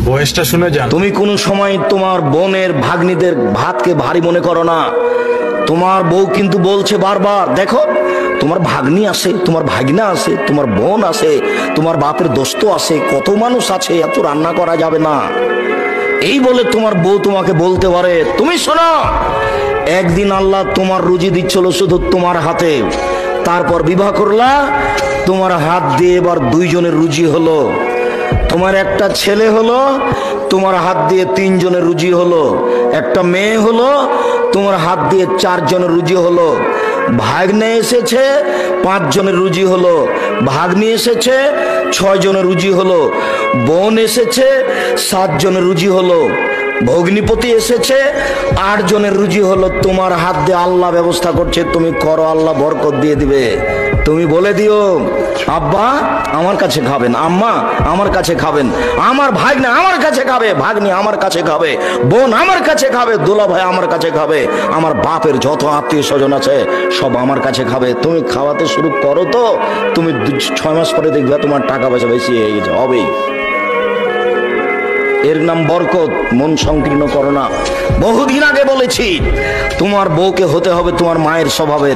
বয়সটা শুনে যান। তুমি কোনো সময় তোমার বোনের ভাগ্নিদের ভাতকে ভারী মনে করো না। তোমার বউ কিন্তু বলছে বারবার, দেখো তোমার ভাগ্নি আছে, তোমার ভাগনা আছে, তোমার বোন আছে, তোমার বাপের দোস্ত আছে, কত মানুষ আছে, এত রান্না করা যাবে না। এই বলে তোমার বউ তোমাকে বলতে পারে, তুমি শোনো, একদিন আল্লাহ তোমার রুজি দিচ্ছিল শুধু তোমার হাতে, তারপর বিবাহ করলা, তোমার হাত দিয়ে এবার দুইজনের রুজি হলো। তোমার একটা ছেলে হলো, তোমার হাত দিয়ে তিনজনের রুজি হলো। একটা মেয়ে হলো, তোমার হাত দিয়ে চারজনের রুজি হলো। ভাগ্নে এসেছে, 5 জনের রুজি হলো। ভাগ্নি এসেছে, 6 জনের রুজি হলো। বোন এসেছে, 7 জনের রুজি হলো। ভগ্নিপতি এসেছে, 8 জনের রুজি হলো। তোমার হাত দিয়ে আল্লাহ ব্যবস্থা করছে, তুমি করো, আল্লাহ বরকত দিয়ে দিবে। তুমি বলে দিও, আব্বা আমার কাছে খাবেন, আম্মা আমার কাছে খাবেন, আমার ভাগ্নে আমার কাছে খাবে, ভাগ্নি আমার কাছে খাবে, বোন আমার কাছে খাবে, দোলা ভাই আমার কাছে খাবে, আমার বাপের যত আত্মীয় স্বজন আছে সব আমার কাছে খাবে। তুমি খাওয়াতে শুরু করো, তো তুমি 6 মাস পরে দেখবে তোমার টাকা পয়সা বেশি হয়ে গেছে, হবেই। এর নাম বরকত। মন সংকীর্ণ করো না। বহুদিন আগে বলেছি, তোমার বউকে হতে হবে তোমার মায়ের স্বভাবের।